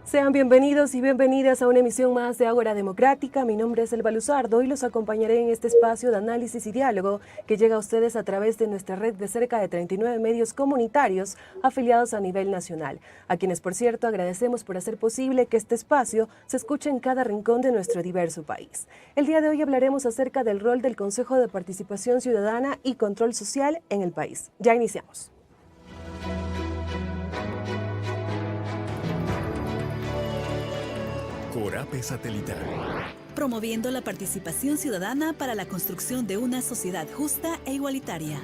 Sean bienvenidos y bienvenidas a una emisión más de Ágora Democrática. Mi nombre es Elba Luzardo y los acompañaré en este espacio de análisis y diálogo que llega a ustedes a través de nuestra red de cerca de 39 medios comunitarios afiliados a nivel nacional, a quienes, por cierto, agradecemos por hacer posible que este espacio se escuche en cada rincón de nuestro diverso país. El día de hoy hablaremos acerca del rol del Consejo de Participación Ciudadana y Control Social en el país. Ya iniciamos. Corape Satelital. Promoviendo la participación ciudadana para la construcción de una sociedad justa e igualitaria.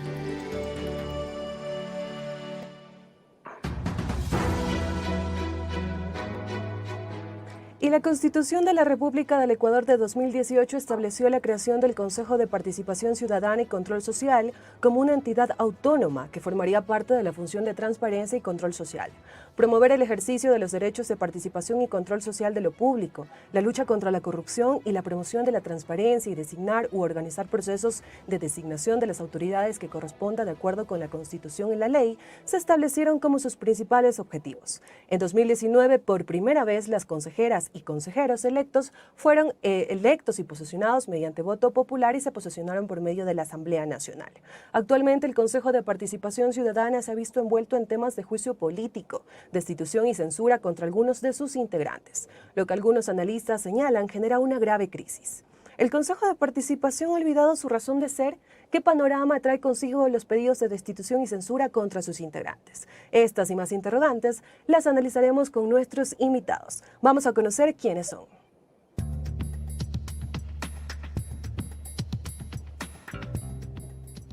Y la Constitución de la República del Ecuador de 2018 estableció la creación del Consejo de Participación Ciudadana y Control Social como una entidad autónoma que formaría parte de la función de transparencia y control social. Promover el ejercicio de los derechos de participación y control social de lo público, la lucha contra la corrupción y la promoción de la transparencia y designar u organizar procesos de designación de las autoridades que corresponda de acuerdo con la Constitución y la ley, se establecieron como sus principales objetivos. En 2019, por primera vez, las consejeras y consejeros electos fueron electos y posesionados mediante voto popular y se posesionaron por medio de la Asamblea Nacional. Actualmente, el Consejo de Participación Ciudadana se ha visto envuelto en temas de juicio político, destitución y censura contra algunos de sus integrantes, lo que algunos analistas señalan genera una grave crisis. ¿El Consejo de Participación ha olvidado su razón de ser? ¿Qué panorama trae consigo los pedidos de destitución y censura contra sus integrantes? Estas y más interrogantes las analizaremos con nuestros invitados. Vamos a conocer quiénes son.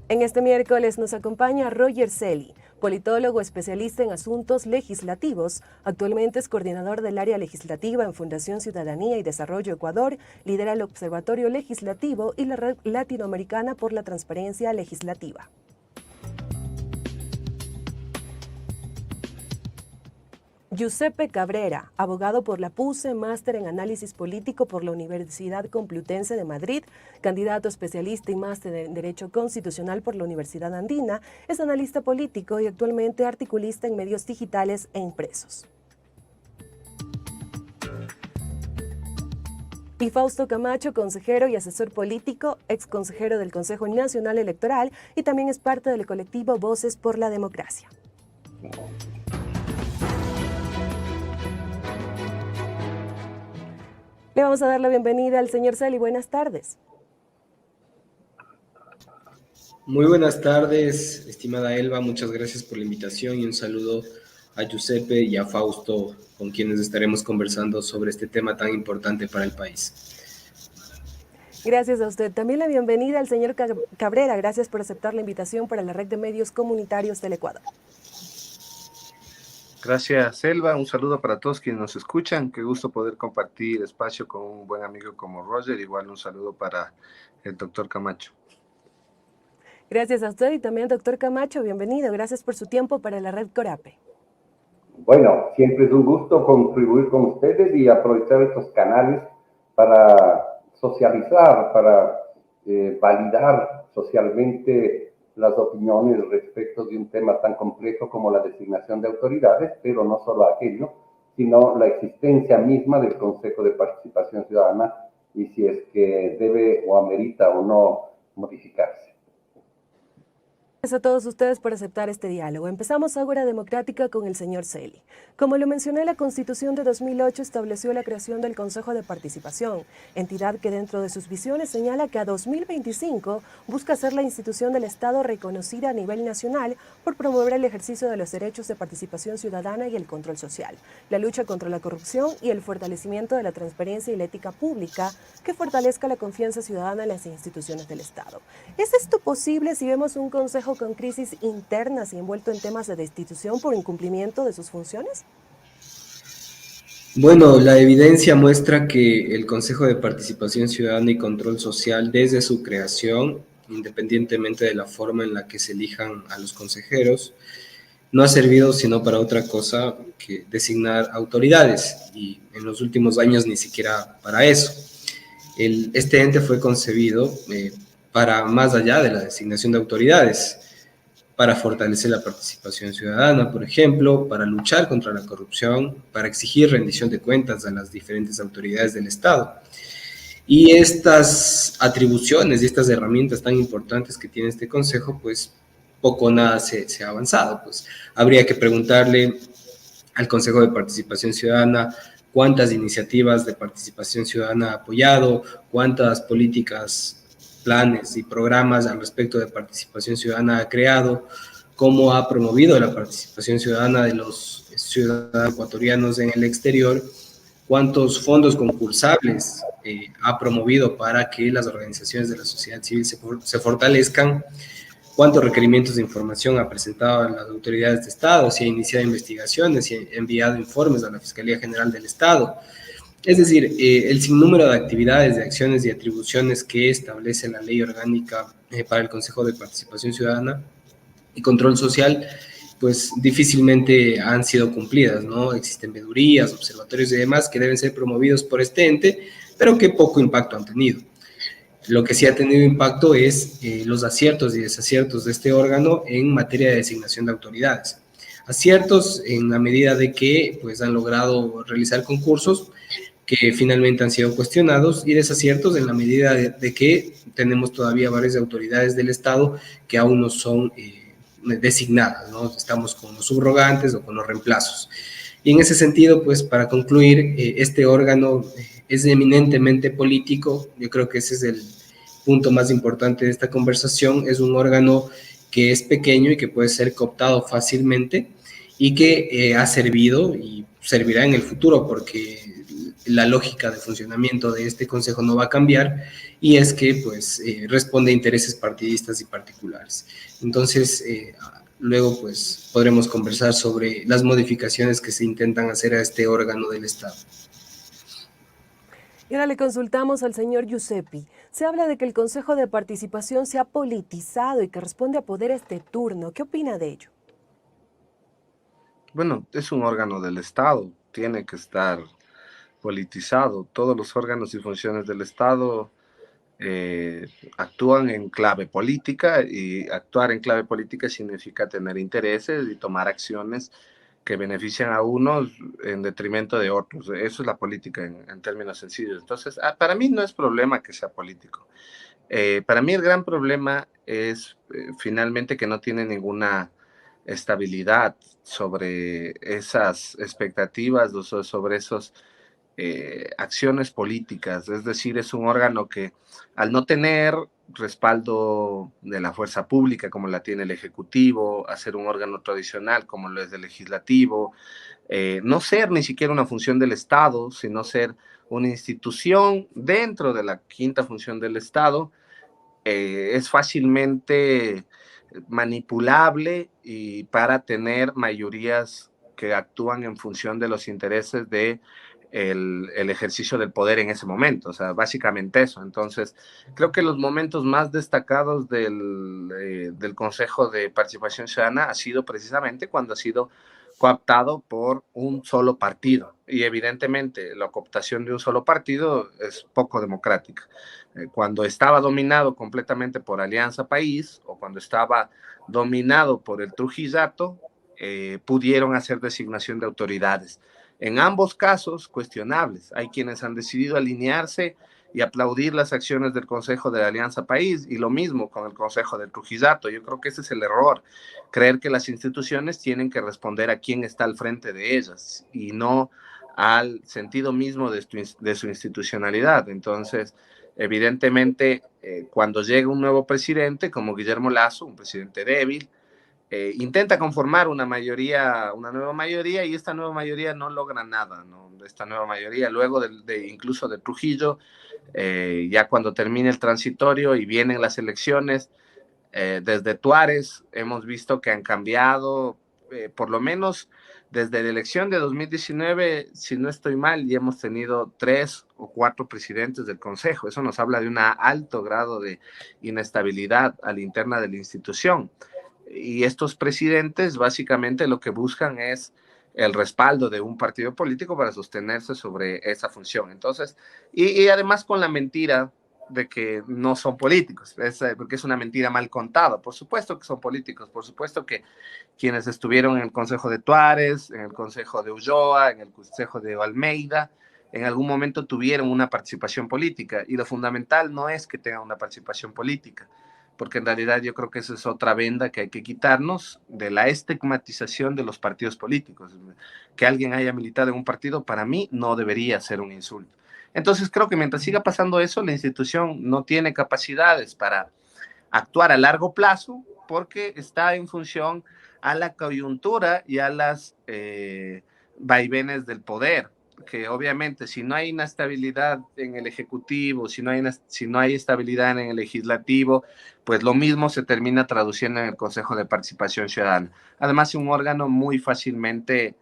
En este miércoles nos acompaña Roger Celi, politólogo especialista en asuntos legislativos. Actualmente es coordinador del área legislativa en Fundación Ciudadanía y Desarrollo Ecuador, lidera el Observatorio Legislativo y la Red Latinoamericana por la Transparencia Legislativa. Giuseppe Cabrera, abogado por la PUCE, máster en análisis político por la Universidad Complutense de Madrid, candidato especialista y máster en Derecho Constitucional por la Universidad Andina, es analista político y actualmente articulista en medios digitales e impresos. Y Fausto Camacho, consejero y asesor político, ex consejero del Consejo Nacional Electoral y también es parte del colectivo Voces por la Democracia. Le vamos a dar la bienvenida al señor Celi. Buenas tardes. Muy buenas tardes, estimada Elba. Muchas gracias por la invitación y un saludo a Giuseppe y a Fausto, con quienes estaremos conversando sobre este tema tan importante para el país. Gracias a usted. También la bienvenida al señor Cabrera. Gracias por aceptar la invitación para la Red de Medios Comunitarios del Ecuador. Gracias, Selva. Un saludo para todos quienes nos escuchan. Qué gusto poder compartir espacio con un buen amigo como Roger. Igual un saludo para el doctor Camacho. Gracias a usted y también, doctor Camacho. Bienvenido. Gracias por su tiempo para la Red Corape. Bueno, siempre es un gusto contribuir con ustedes y aprovechar estos canales para socializar, para validar socialmente las opiniones respecto de un tema tan complejo como la designación de autoridades, pero no solo aquello, sino la existencia misma del Consejo de Participación Ciudadana y si es que debe o amerita o no modificarse. Gracias a todos ustedes por aceptar este diálogo. Empezamos Ágora Democrática con el señor Celi. Como lo mencioné, la Constitución de 2008 estableció la creación del Consejo de Participación, entidad que dentro de sus visiones señala que a 2025 busca ser la institución del Estado reconocida a nivel nacional por promover el ejercicio de los derechos de participación ciudadana y el control social, la lucha contra la corrupción y el fortalecimiento de la transparencia y la ética pública que fortalezca la confianza ciudadana en las instituciones del Estado. ¿Es esto posible si vemos un Consejo con crisis internas y envuelto en temas de destitución por incumplimiento de sus funciones? Bueno, la evidencia muestra que el Consejo de Participación Ciudadana y Control Social, desde su creación, independientemente de la forma en la que se elijan a los consejeros, no ha servido sino para otra cosa que designar autoridades, y en los últimos años ni siquiera para eso. Este ente fue concebido para más allá de la designación de autoridades, para fortalecer la participación ciudadana, por ejemplo, para luchar contra la corrupción, para exigir rendición de cuentas a las diferentes autoridades del Estado. Y estas atribuciones y estas herramientas tan importantes que tiene este Consejo, pues poco o nada se ha avanzado. Pues habría que preguntarle al Consejo de Participación Ciudadana cuántas iniciativas de participación ciudadana ha apoyado, cuántas políticas, planes y programas al respecto de participación ciudadana ha creado, cómo ha promovido la participación ciudadana de los ciudadanos ecuatorianos en el exterior, cuántos fondos concursables ha promovido para que las organizaciones de la sociedad civil se fortalezcan, cuántos requerimientos de información ha presentado a las autoridades de Estado, si ha iniciado investigaciones, si ha enviado informes a la Fiscalía General del Estado. Es decir, el sinnúmero de actividades, de acciones y atribuciones que establece la Ley Orgánica para el Consejo de Participación Ciudadana y Control Social, pues difícilmente han sido cumplidas, ¿no? Existen vedurías, observatorios y demás que deben ser promovidos por este ente, pero que poco impacto han tenido. Lo que sí ha tenido impacto es los aciertos y desaciertos de este órgano en materia de designación de autoridades. Aciertos en la medida de que pues, han logrado realizar concursos que finalmente han sido cuestionados, y desaciertos en la medida de que tenemos todavía varias autoridades del Estado que aún no son designadas, ¿no? Estamos con los subrogantes o con los reemplazos. Y en ese sentido, pues para concluir, este órgano es eminentemente político. Yo creo que ese es el punto más importante de esta conversación. Es un órgano que es pequeño y que puede ser cooptado fácilmente y que ha servido y servirá en el futuro, porque la lógica de funcionamiento de este consejo no va a cambiar, y es que pues responde a intereses partidistas y particulares. Entonces, luego pues podremos conversar sobre las modificaciones que se intentan hacer a este órgano del Estado. Y ahora le consultamos al señor Giuseppi. Se habla de que el Consejo de Participación se ha politizado y que responde a poderes de turno. ¿Qué opina de ello? Bueno, es un órgano del Estado, tiene que estar politizado. Todos los órganos y funciones del Estado actúan en clave política, y actuar en clave política significa tener intereses y tomar acciones que benefician a unos en detrimento de otros. Eso es la política en términos sencillos. Entonces, para mí no es problema que sea político. Para mí el gran problema es finalmente que no tiene ninguna estabilidad sobre esas expectativas, sobre esos acciones políticas. Es decir, es un órgano que al no tener respaldo de la fuerza pública como la tiene el Ejecutivo, a ser un órgano tradicional como lo es el Legislativo, no ser ni siquiera una función del Estado, sino ser una institución dentro de la quinta función del Estado, es fácilmente manipulable y para tener mayorías que actúan en función de los intereses de el ejercicio del poder en ese momento. O sea, básicamente eso. Entonces, creo que los momentos más destacados del Consejo de Participación Ciudadana ha sido precisamente cuando ha sido cooptado por un solo partido. Y evidentemente la cooptación de un solo partido es poco democrática. Cuando estaba dominado completamente por Alianza País, o cuando estaba dominado por el Trujillato, pudieron hacer designación de autoridades. En ambos casos, cuestionables. Hay quienes han decidido alinearse y aplaudir las acciones del Consejo de la Alianza País, y lo mismo con el Consejo del Trujillato. Yo creo que ese es el error, creer que las instituciones tienen que responder a quién está al frente de ellas y no al sentido mismo de su institucionalidad. Entonces, evidentemente, cuando llega un nuevo presidente, como Guillermo Lasso, un presidente débil, intenta conformar una nueva mayoría, y esta nueva mayoría no logra nada, ¿no? Esta nueva mayoría, luego incluso de Trujillo, ya cuando termine el transitorio y vienen las elecciones, desde Tuárez hemos visto que han cambiado, por lo menos desde la elección de 2019, si no estoy mal, ya hemos tenido 3 o 4 presidentes del Consejo. Eso nos habla de un alto grado de inestabilidad a la interna de la institución. Y estos presidentes básicamente lo que buscan es el respaldo de un partido político para sostenerse sobre esa función. Entonces, y además con la mentira de que no son políticos, porque es una mentira mal contada. Por supuesto que son políticos, por supuesto que quienes estuvieron en el Consejo de Tuárez, en el Consejo de Ulloa, en el Consejo de Almeida, en algún momento tuvieron una participación política, y lo fundamental no es que tengan una participación política, porque en realidad yo creo que esa es otra venda que hay que quitarnos de la estigmatización de los partidos políticos. Que alguien haya militado en un partido, para mí, no debería ser un insulto. Entonces creo que mientras siga pasando eso, la institución no tiene capacidades para actuar a largo plazo, porque está en función a la coyuntura y a las vaivenes del poder, que obviamente si no hay inestabilidad en el Ejecutivo, si no hay estabilidad en el Legislativo, pues lo mismo se termina traduciendo en el Consejo de Participación Ciudadana. Además, es un órgano muy fácilmente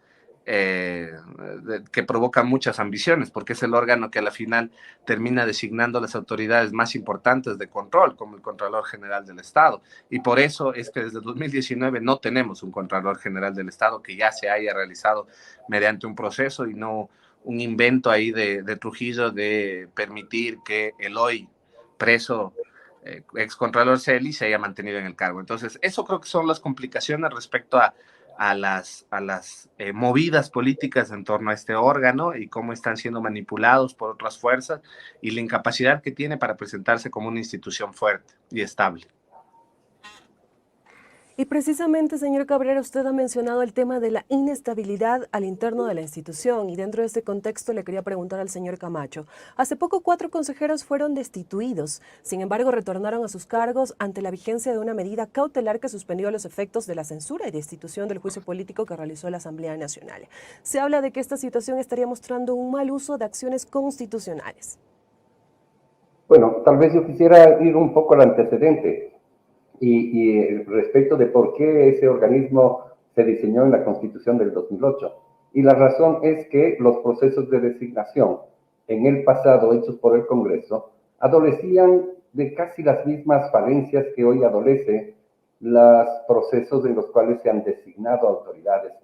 que provoca muchas ambiciones, porque es el órgano que a la final termina designando las autoridades más importantes de control, como el Contralor General del Estado. Y por eso es que desde 2019 no tenemos un Contralor General del Estado que ya se haya realizado mediante un proceso y no un invento ahí de Trujillo de permitir que el hoy preso ex Contralor Celi se haya mantenido en el cargo. Entonces, eso creo que son las complicaciones respecto a las movidas políticas en torno a este órgano y cómo están siendo manipulados por otras fuerzas y la incapacidad que tiene para presentarse como una institución fuerte y estable. Y precisamente, señor Cabrera, usted ha mencionado el tema de la inestabilidad al interno de la institución, y dentro de este contexto le quería preguntar al señor Camacho. Hace poco 4 consejeros fueron destituidos, sin embargo retornaron a sus cargos ante la vigencia de una medida cautelar que suspendió los efectos de la censura y destitución del juicio político que realizó la Asamblea Nacional. Se habla de que esta situación estaría mostrando un mal uso de acciones constitucionales. Bueno, tal vez yo quisiera ir un poco al antecedente. Y respecto de por qué ese organismo se diseñó en la Constitución del 2008. Y la razón es que los procesos de designación en el pasado hechos por el Congreso adolecían de casi las mismas falencias que hoy adolece los procesos en los cuales se han designado autoridades.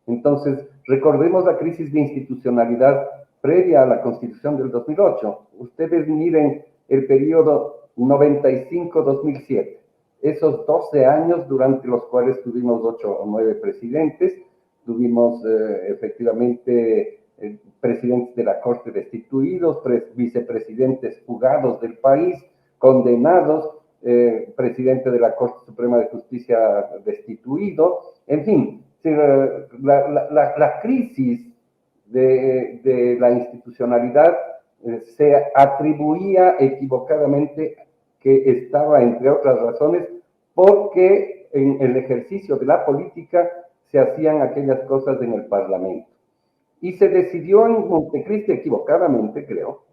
Entonces, recordemos la crisis de institucionalidad previa a la Constitución del 2008. Ustedes miren el periodo 95-2007. Esos 12 años durante los cuales tuvimos 8 o 9 presidentes, tuvimos efectivamente presidentes de la Corte destituidos, vicepresidentes fugados del país, condenados, presidente de la Corte Suprema de Justicia destituido, en fin, la crisis de la institucionalidad se atribuía equivocadamente que estaba, entre otras razones, porque en el ejercicio de la política se hacían aquellas cosas en el Parlamento. Y se decidió en Montecristi, equivocadamente, creo,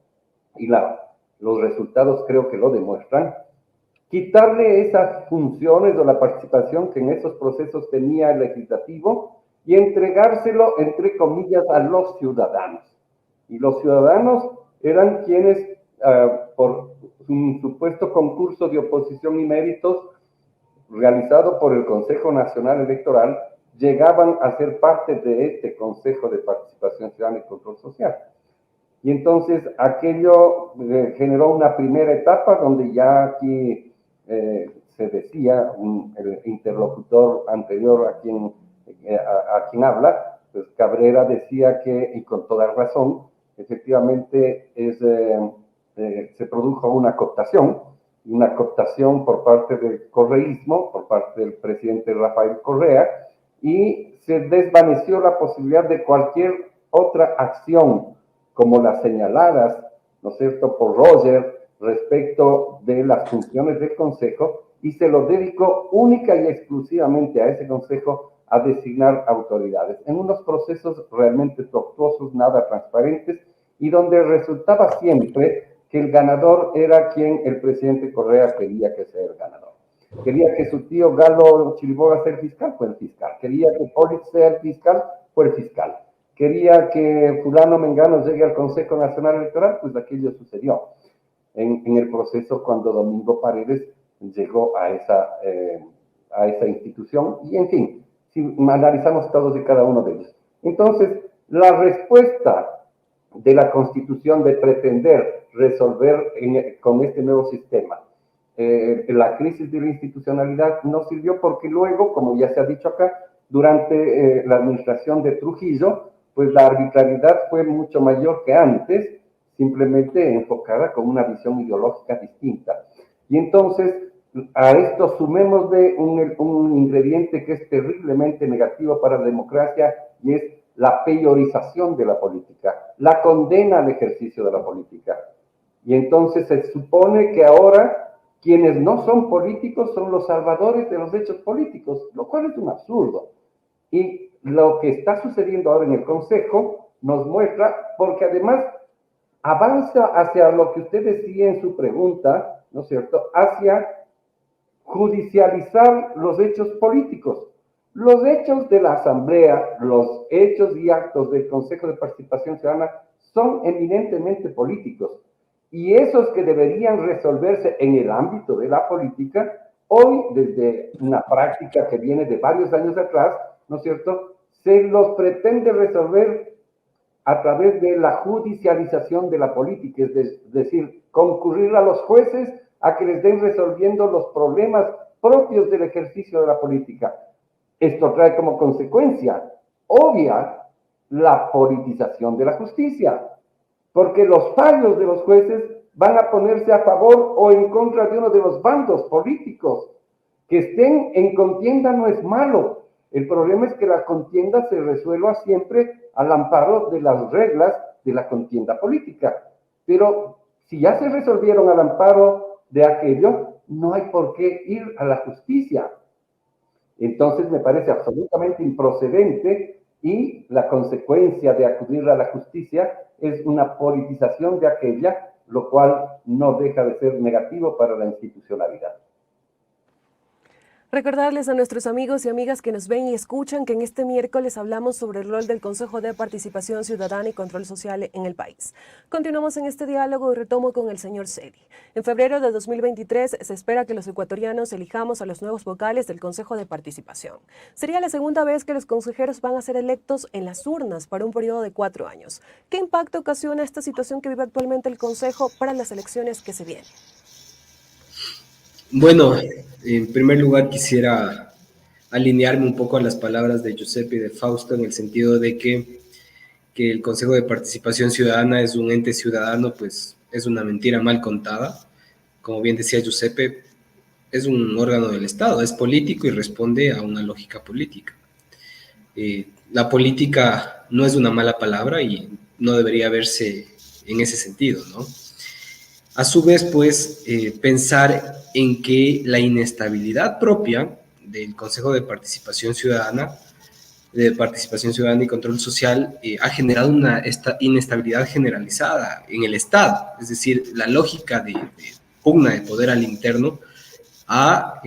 y los resultados creo que lo demuestran, quitarle esas funciones o la participación que en esos procesos tenía el legislativo y entregárselo, entre comillas, a los ciudadanos. Y los ciudadanos eran quienes, por un supuesto concurso de oposición y méritos realizado por el Consejo Nacional Electoral, llegaban a ser parte de este Consejo de Participación Ciudadana y Control Social. Y entonces aquello generó una primera etapa donde ya aquí se decía, el interlocutor anterior a quien habla, pues Cabrera decía que, y con toda razón, efectivamente se produjo una cooptación por parte del correísmo, por parte del presidente Rafael Correa, y se desvaneció la posibilidad de cualquier otra acción, como las señaladas, ¿no es cierto?, por Roger respecto de las funciones del Consejo, y se lo dedicó única y exclusivamente a ese Consejo a designar autoridades, en unos procesos realmente tortuosos, nada transparentes, y donde resultaba siempre que el ganador era quien el presidente Correa quería que sea el ganador. Quería que su tío Galo Chiriboga sea el fiscal, fue el fiscal. Quería que Polit sea el fiscal, fue el fiscal. Quería que fulano Mengano llegue al Consejo Nacional Electoral, pues aquello sucedió en el proceso cuando Domingo Paredes llegó a esa institución. Y en fin, si analizamos todos y cada uno de ellos. Entonces, la respuesta de la Constitución de pretender resolver con este nuevo sistema la crisis de la institucionalidad no sirvió porque luego, como ya se ha dicho acá, durante la administración de Trujillo, pues la arbitrariedad fue mucho mayor que antes, simplemente enfocada con una visión ideológica distinta. Y entonces, a esto sumémosle un ingrediente que es terriblemente negativo para la democracia, y es la peyorización de la política, la condena al ejercicio de la política. Y entonces se supone que ahora quienes no son políticos son los salvadores de los hechos políticos, lo cual es un absurdo. Y lo que está sucediendo ahora en el Consejo nos muestra, porque además avanza hacia lo que usted decía en su pregunta, ¿no es cierto?, hacia judicializar los hechos políticos. Los hechos de la Asamblea, los hechos y actos del Consejo de Participación Ciudadana son eminentemente políticos. Y esos que deberían resolverse en el ámbito de la política, hoy, desde una práctica que viene de varios años atrás, ¿no es cierto?, se los pretende resolver a través de la judicialización de la política, es decir, concurrir a los jueces a que les den resolviendo los problemas propios del ejercicio de la política. Esto trae como consecuencia obvia la politización de la justicia, porque los fallos de los jueces van a ponerse a favor o en contra de uno de los bandos políticos. Que estén en contienda no es malo. El problema es que la contienda se resuelva siempre al amparo de las reglas de la contienda política. Pero si ya se resolvieron al amparo de aquello, no hay por qué ir a la justicia. Entonces me parece absolutamente improcedente, y la consecuencia de acudir a la justicia es una politización de aquella, lo cual no deja de ser negativo para la institucionalidad. Recordarles a nuestros amigos y amigas que nos ven y escuchan que en este miércoles hablamos sobre el rol del Consejo de Participación Ciudadana y Control Social en el país. Continuamos en este diálogo y retomo con el señor Cedi. En febrero de 2023 se espera que los ecuatorianos elijamos a los nuevos vocales del Consejo de Participación. Sería la segunda vez que los consejeros van a ser electos en las urnas para un periodo de 4 años. ¿Qué impacto ocasiona esta situación que vive actualmente el Consejo para las elecciones que se vienen? Bueno, en primer lugar quisiera alinearme un poco a las palabras de Giuseppe y de Fausto, en el sentido de que el Consejo de Participación Ciudadana es un ente ciudadano, pues es una mentira mal contada. Como bien decía Giuseppe, es un órgano del Estado, es político y responde a una lógica política. La política no es una mala palabra y no debería verse en ese sentido, ¿no? A su vez, pues, pensar en que la inestabilidad propia del Consejo de Participación Ciudadana y Control Social ha generado una inestabilidad generalizada en el Estado. Es decir, la lógica de pugna de poder al interno ha,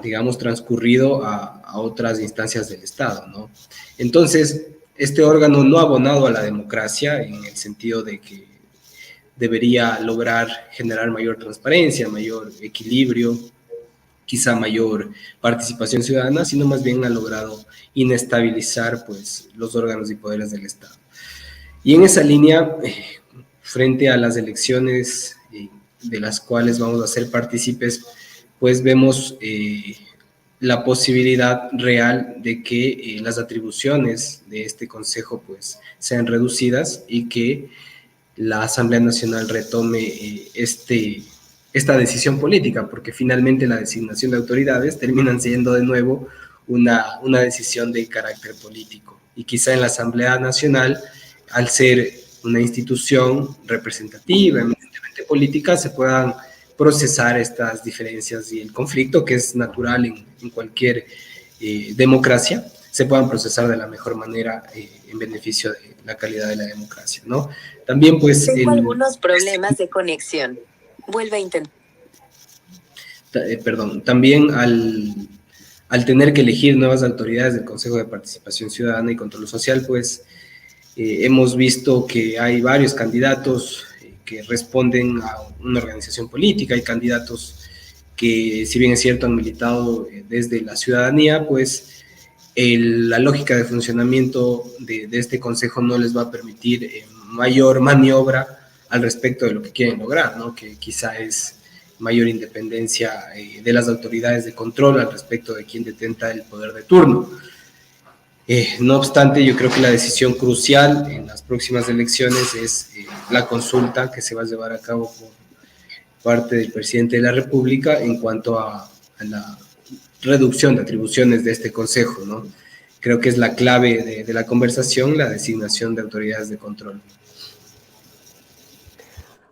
digamos, transcurrido a otras instancias del Estado, ¿no? Entonces, este órgano no ha abonado a la democracia en el sentido de que debería lograr generar mayor transparencia, mayor equilibrio, quizá mayor participación ciudadana, sino más bien ha logrado inestabilizar, pues, los órganos y poderes del Estado. Y en esa línea, frente a las elecciones de las cuales vamos a ser partícipes, pues vemos la posibilidad real de que las atribuciones de este Consejo, pues, sean reducidas y que la Asamblea Nacional retome esta decisión política, porque finalmente la designación de autoridades terminan siendo de nuevo una decisión de carácter político. Y quizá en la Asamblea Nacional, al ser una institución representativa, eminentemente política, se puedan procesar estas diferencias y el conflicto, que es natural en cualquier democracia, se puedan procesar de la mejor manera en beneficio de la calidad de la democracia, ¿no? También, pues... Tengo algunos problemas de conexión. Vuelve a intentar. También al tener que elegir nuevas autoridades del Consejo de Participación Ciudadana y Control Social, pues hemos visto que hay varios candidatos que responden a una organización política, hay candidatos que, si bien es cierto, han militado desde la ciudadanía, pues la lógica de funcionamiento de este Consejo no les va a permitir mayor maniobra al respecto de lo que quieren lograr, ¿no? Que quizá es mayor independencia de las autoridades de control al respecto de quién detenta el poder de turno. No obstante, yo creo que la decisión crucial en las próximas elecciones es la consulta que se va a llevar a cabo por parte del presidente de la República en cuanto a la reducción de atribuciones de este Consejo, ¿no? Creo que es la clave de la conversación, la designación de autoridades de control.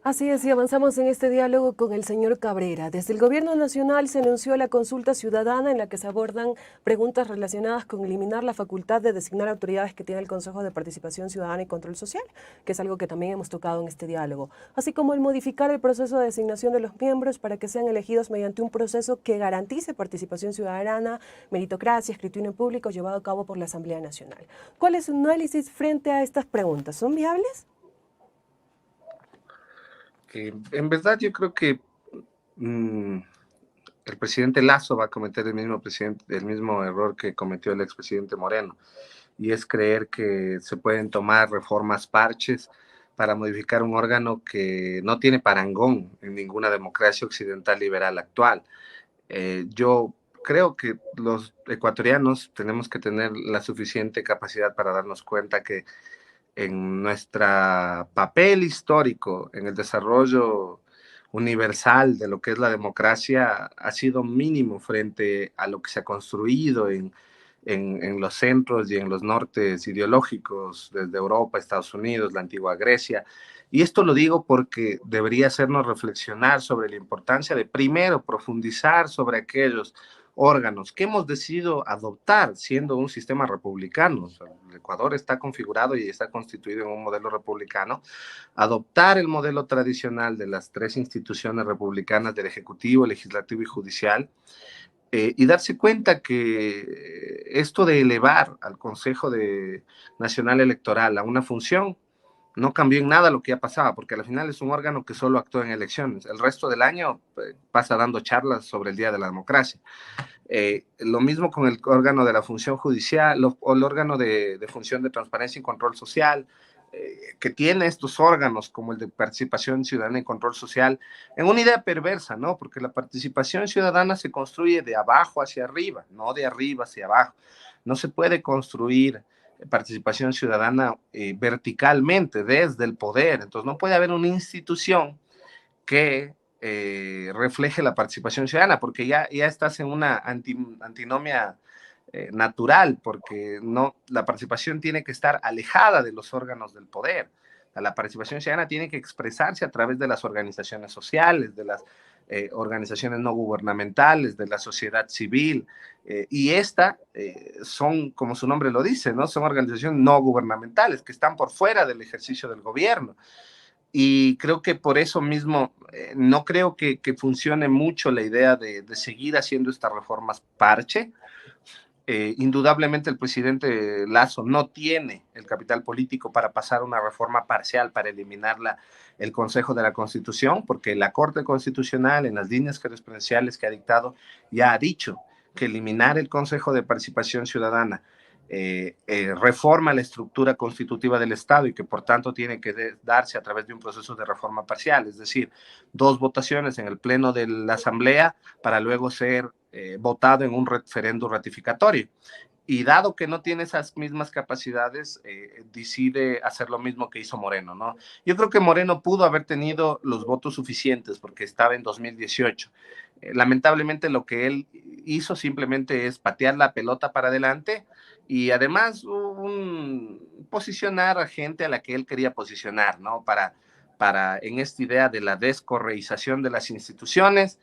Así es, y avanzamos en este diálogo con el señor Cabrera. Desde el Gobierno Nacional se anunció la consulta ciudadana en la que se abordan preguntas relacionadas con eliminar la facultad de designar autoridades que tiene el Consejo de Participación Ciudadana y Control Social, que es algo que también hemos tocado en este diálogo, así como el modificar el proceso de designación de los miembros para que sean elegidos mediante un proceso que garantice participación ciudadana, meritocracia, escrutinio público llevado a cabo por la Asamblea Nacional. ¿Cuál es su análisis frente a estas preguntas? ¿Son viables? En verdad yo creo que el presidente Lasso va a cometer el mismo error que cometió el expresidente Moreno, y es creer que se pueden tomar reformas parches para modificar un órgano que no tiene parangón en ninguna democracia occidental liberal actual. Yo creo que los ecuatorianos tenemos que tener la suficiente capacidad para darnos cuenta que en nuestro papel histórico, en el desarrollo universal de lo que es la democracia, ha sido mínimo frente a lo que se ha construido en los centros y en los nortes ideológicos, desde Europa, Estados Unidos, la antigua Grecia. Y esto lo digo porque debería hacernos reflexionar sobre la importancia de, primero, profundizar sobre aquellos órganos que hemos decidido adoptar siendo un sistema republicano. O sea, el Ecuador está configurado y está constituido en un modelo republicano. Adoptar el modelo tradicional de las tres instituciones republicanas del Ejecutivo, Legislativo y Judicial, y darse cuenta que esto de elevar al Consejo Nacional Electoral a una función no cambió en nada lo que ya pasaba, porque al final es un órgano que solo actúa en elecciones. El resto del año pasa dando charlas sobre el Día de la Democracia. Lo mismo con el órgano de la función judicial o el órgano de función de transparencia y control social, que tiene estos órganos como el de participación ciudadana y control social, en una idea perversa, ¿no? Porque la participación ciudadana se construye de abajo hacia arriba, no de arriba hacia abajo. No se puede construir participación ciudadana verticalmente desde el poder. Entonces no puede haber una institución que refleje la participación ciudadana, porque ya estás en una antinomia natural, porque la participación tiene que estar alejada de los órganos del poder. La participación ciudadana tiene que expresarse a través de las organizaciones sociales, de las organizaciones no gubernamentales, de la sociedad civil, y son, como su nombre lo dice, ¿no? Son organizaciones no gubernamentales que están por fuera del ejercicio del gobierno. Y creo que por eso mismo no creo que funcione mucho la idea de seguir haciendo estas reformas parche. Indudablemente el presidente Lasso no tiene el capital político para pasar una reforma parcial para eliminar el Consejo de la Constitución, porque la Corte Constitucional, en las líneas jurisprudenciales que ha dictado, ya ha dicho que eliminar el Consejo de Participación Ciudadana reforma la estructura constitutiva del Estado y que por tanto tiene que darse a través de un proceso de reforma parcial, es decir, 2 votaciones en el pleno de la Asamblea para luego ser votado en un referéndum ratificatorio. Y dado que no tiene esas mismas capacidades, decide hacer lo mismo que hizo Moreno, ¿no? Yo creo que Moreno pudo haber tenido los votos suficientes porque estaba en 2018. Lamentablemente lo que él hizo simplemente es patear la pelota para adelante y además posicionar a gente a la que él quería posicionar, ¿no? Para en esta idea de la descorreización de las instituciones,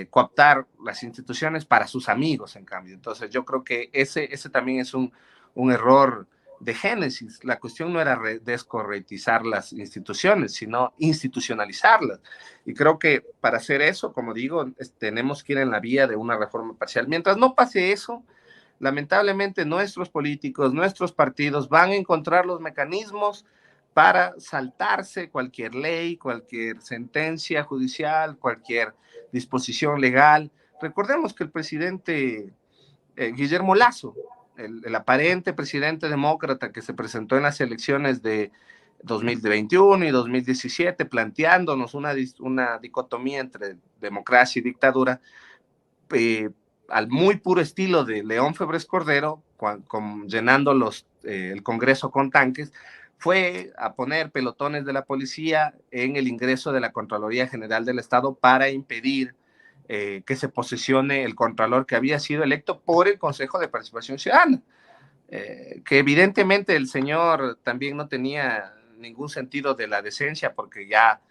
cooptar las instituciones para sus amigos, en cambio. Entonces yo creo que ese también es un error de génesis. La cuestión no era descorreitizar las instituciones, sino institucionalizarlas. Y creo que para hacer eso, como digo, tenemos que ir en la vía de una reforma parcial. Mientras no pase eso, lamentablemente nuestros políticos, nuestros partidos van a encontrar los mecanismos para saltarse cualquier ley, cualquier sentencia judicial, cualquier disposición legal. Recordemos que el presidente Guillermo Lasso, el aparente presidente demócrata que se presentó en las elecciones de 2021 y 2017, planteándonos una dicotomía entre democracia y dictadura, al muy puro estilo de León Febres Cordero, llenando el Congreso con tanques, fue a poner pelotones de la policía en el ingreso de la Contraloría General del Estado para impedir que se posesione el contralor que había sido electo por el Consejo de Participación Ciudadana, que evidentemente el señor también no tenía ningún sentido de la decencia, porque ya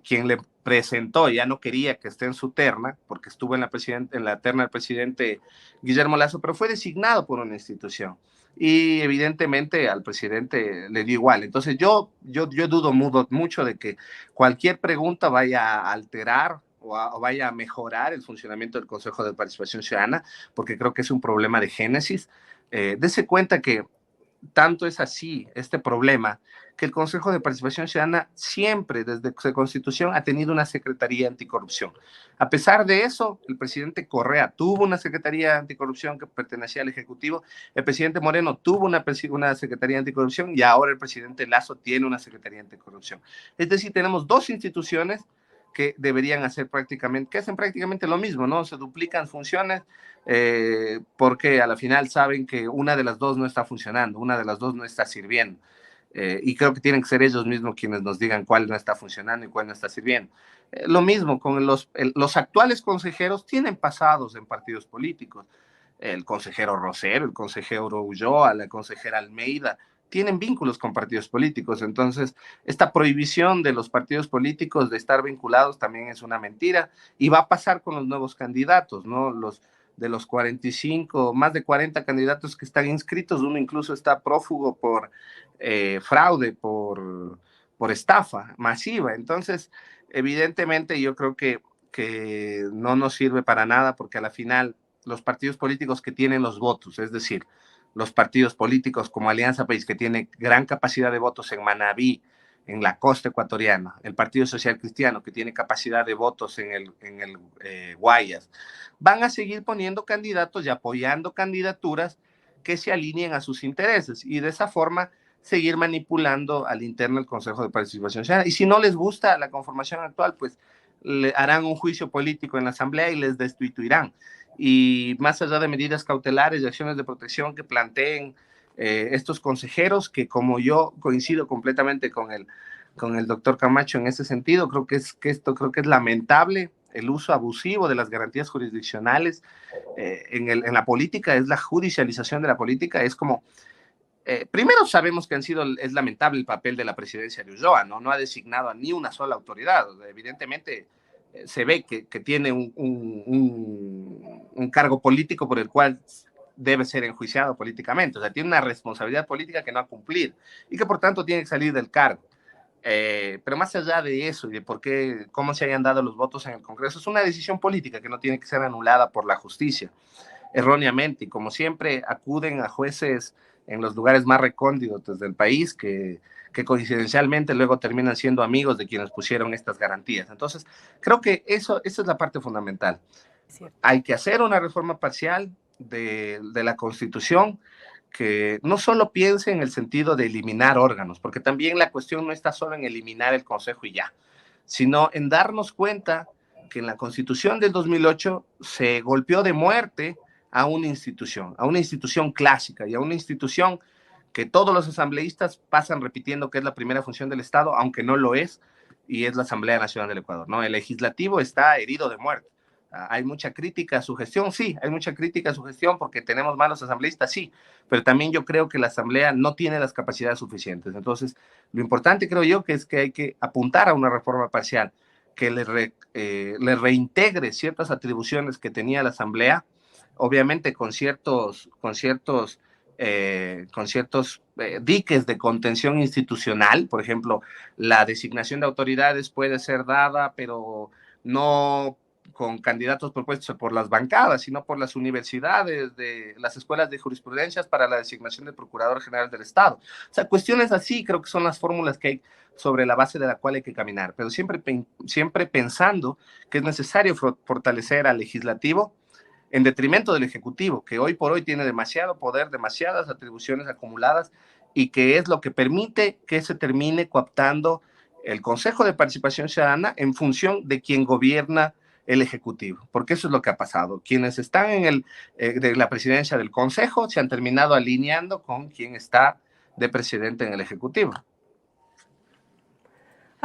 quien le presentó ya no quería que esté en su terna, porque estuvo en la terna del presidente Guillermo Lasso, pero fue designado por una institución. Y evidentemente al presidente le dio igual. Entonces yo dudo mucho de que cualquier pregunta vaya a alterar o vaya a mejorar el funcionamiento del Consejo de Participación Ciudadana, porque creo que es un problema de génesis. Dese cuenta que tanto es así este problema, que el Consejo de Participación Ciudadana siempre, desde su constitución, ha tenido una Secretaría Anticorrupción. A pesar de eso, el presidente Correa tuvo una Secretaría Anticorrupción que pertenecía al Ejecutivo, el presidente Moreno tuvo una Secretaría Anticorrupción y ahora el presidente Lasso tiene una Secretaría Anticorrupción. Es decir, tenemos dos instituciones que deberían hacer que hacen prácticamente lo mismo, ¿no? Se duplican funciones porque a la final saben que una de las dos no está funcionando, una de las dos no está sirviendo. Y creo que tienen que ser ellos mismos quienes nos digan cuál no está funcionando y cuál no está sirviendo. Lo mismo con los actuales consejeros, tienen pasados en partidos políticos. El consejero Rosero, el consejero Ulloa, la consejera Almeida, tienen vínculos con partidos políticos. Entonces, esta prohibición de los partidos políticos de estar vinculados también es una mentira, y va a pasar con los nuevos candidatos, ¿no? De los 45, más de 40 candidatos que están inscritos, uno incluso está prófugo por fraude, por estafa masiva. Entonces, evidentemente yo creo que no nos sirve para nada, porque a la final los partidos políticos que tienen los votos, es decir, los partidos políticos como Alianza País, que tiene gran capacidad de votos en Manabí, en la costa ecuatoriana, el Partido Social Cristiano, que tiene capacidad de votos en el Guayas, van a seguir poniendo candidatos y apoyando candidaturas que se alineen a sus intereses, y de esa forma seguir manipulando al interno del Consejo de Participación Ciudadana. Y si no les gusta la conformación actual, pues le harán un juicio político en la Asamblea y les destituirán. Y más allá de medidas cautelares y acciones de protección que planteen estos consejeros, que como yo coincido completamente con el doctor Camacho en ese sentido, creo que es lamentable el uso abusivo de las garantías jurisdiccionales en la política. Es la judicialización de la política. Es como, primero sabemos que es lamentable el papel de la presidencia de Ulloa, no ha designado a ni una sola autoridad. Evidentemente se ve que tiene un cargo político por el cual debe ser enjuiciado políticamente. O sea, tiene una responsabilidad política que no va a cumplir y que por tanto tiene que salir del cargo. Pero más allá de eso y de cómo se hayan dado los votos en el Congreso, es una decisión política que no tiene que ser anulada por la justicia erróneamente. Y como siempre, acuden a jueces en los lugares más recónditos del país que coincidencialmente luego terminan siendo amigos de quienes pusieron estas garantías. Entonces, creo que esa es la parte fundamental. Cierto. Hay que hacer una reforma parcial de la Constitución que no solo piense en el sentido de eliminar órganos, porque también la cuestión no está solo en eliminar el Consejo y ya, sino en darnos cuenta que en la Constitución del 2008 se golpeó de muerte a una institución clásica y a una institución que todos los asambleístas pasan repitiendo que es la primera función del Estado, aunque no lo es, y es la Asamblea Nacional del Ecuador, ¿no? El legislativo está herido de muerte. Hay mucha crítica a su gestión, sí, hay mucha crítica a su gestión porque tenemos malos asambleístas, sí, pero también yo creo que la Asamblea no tiene las capacidades suficientes. Entonces, lo importante creo yo que es que hay que apuntar a una reforma parcial que le reintegre ciertas atribuciones que tenía la Asamblea, obviamente con ciertos diques de contención institucional. Por ejemplo, la designación de autoridades puede ser dada, pero no con candidatos propuestos por las bancadas, sino por las universidades, de las escuelas de jurisprudencias para la designación del Procurador General del Estado. O sea, cuestiones así creo que son las fórmulas que hay sobre la base de la cual hay que caminar, pero siempre pensando que es necesario fortalecer al legislativo en detrimento del Ejecutivo, que hoy por hoy tiene demasiado poder, demasiadas atribuciones acumuladas y que es lo que permite que se termine cooptando el Consejo de Participación Ciudadana en función de quien gobierna el Ejecutivo, porque eso es lo que ha pasado. Quienes están de la presidencia del Consejo se han terminado alineando con quien está de presidente en el Ejecutivo.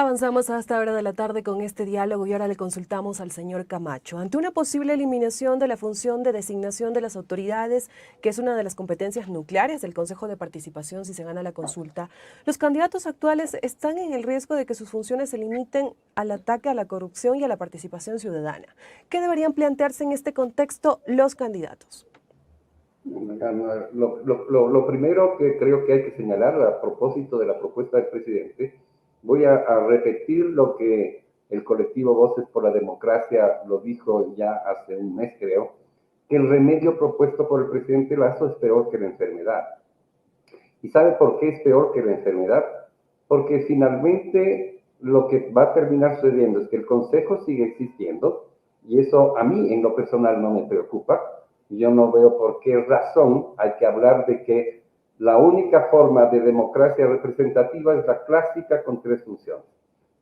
Avanzamos hasta esta hora de la tarde con este diálogo y ahora le consultamos al señor Camacho. Ante una posible eliminación de la función de designación de las autoridades, que es una de las competencias nucleares del Consejo de Participación si se gana la consulta, los candidatos actuales están en el riesgo de que sus funciones se limiten al ataque a la corrupción y a la participación ciudadana. ¿Qué deberían plantearse en este contexto los candidatos? Lo primero que creo que hay que señalar a propósito de la propuesta del presidente, voy a repetir lo que el colectivo Voces por la Democracia lo dijo ya hace un mes, creo, que el remedio propuesto por el presidente Lasso es peor que la enfermedad. ¿Y sabe por qué es peor que la enfermedad? Porque finalmente lo que va a terminar sucediendo es que el Consejo sigue existiendo, y eso a mí en lo personal no me preocupa. Yo no veo por qué razón hay que hablar de que la única forma de democracia representativa es la clásica con 3 funciones.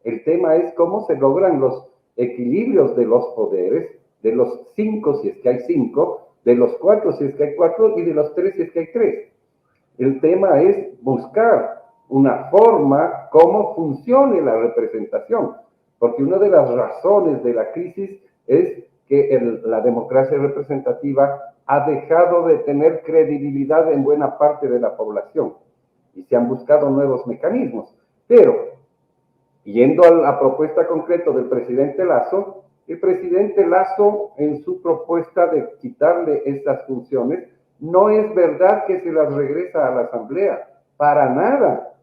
El tema es cómo se logran los equilibrios de los poderes, de los 5 si es que hay 5, de los 4 si es que hay 4 y de los 3 si es que hay 3. El tema es buscar una forma cómo funcione la representación, porque una de las razones de la crisis es que la democracia representativa ha dejado de tener credibilidad en buena parte de la población y se han buscado nuevos mecanismos. Pero, yendo a la propuesta concreta del presidente Lasso, el presidente Lasso en su propuesta de quitarle estas funciones, no es verdad que se las regresa a la Asamblea, para nada.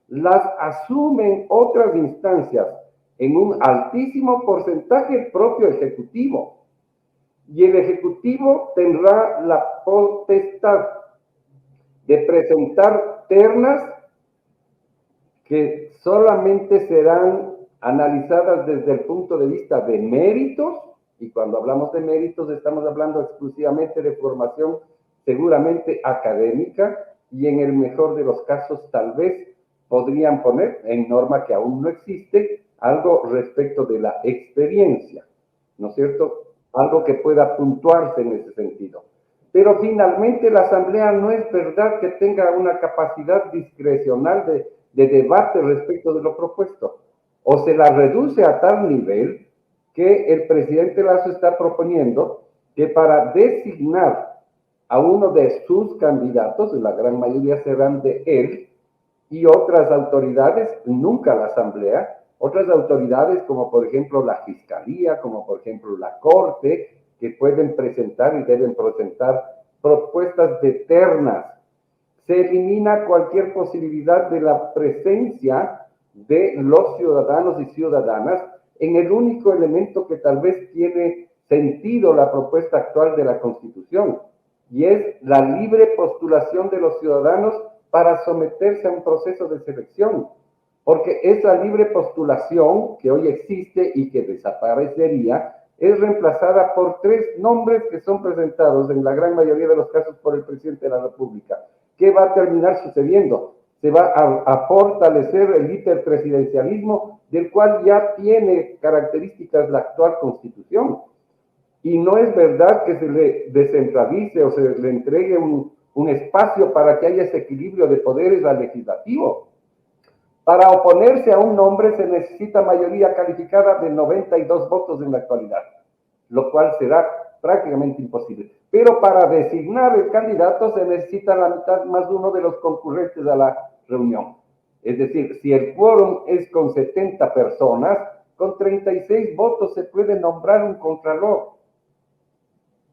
Las asumen otras instancias, en un altísimo porcentaje el propio Ejecutivo. Y el Ejecutivo tendrá la potestad de presentar ternas que solamente serán analizadas desde el punto de vista de méritos, y cuando hablamos de méritos estamos hablando exclusivamente de formación seguramente académica, y en el mejor de los casos tal vez podrían poner, en norma que aún no existe, algo respecto de la experiencia, ¿no es cierto? Algo que pueda puntuarse en ese sentido. Pero finalmente la Asamblea no es verdad que tenga una capacidad discrecional de debate respecto de lo propuesto. O se la reduce a tal nivel que el presidente Lasso está proponiendo que para designar a uno de sus candidatos, la gran mayoría serán de él, y otras autoridades, nunca la Asamblea, otras autoridades como por ejemplo la Fiscalía, como por ejemplo la Corte, que pueden presentar y deben presentar propuestas de ternas. Se elimina cualquier posibilidad de la presencia de los ciudadanos y ciudadanas en el único elemento que tal vez tiene sentido la propuesta actual de la Constitución, y es la libre postulación de los ciudadanos para someterse a un proceso de selección. Porque esa libre postulación que hoy existe y que desaparecería es reemplazada por 3 nombres que son presentados en la gran mayoría de los casos por el presidente de la República. ¿Qué va a terminar sucediendo? Se va a fortalecer el hiperpresidencialismo, del cual ya tiene características la actual Constitución. Y no es verdad que se le descentralice o se le entregue un espacio para que haya ese equilibrio de poderes al legislativo. Para oponerse a un nombre se necesita mayoría calificada de 92 votos en la actualidad, lo cual será prácticamente imposible. Pero para designar el candidato se necesita la mitad más 1 de los concurrentes a la reunión. Es decir, si el quórum es con 70 personas, con 36 votos se puede nombrar un contralor.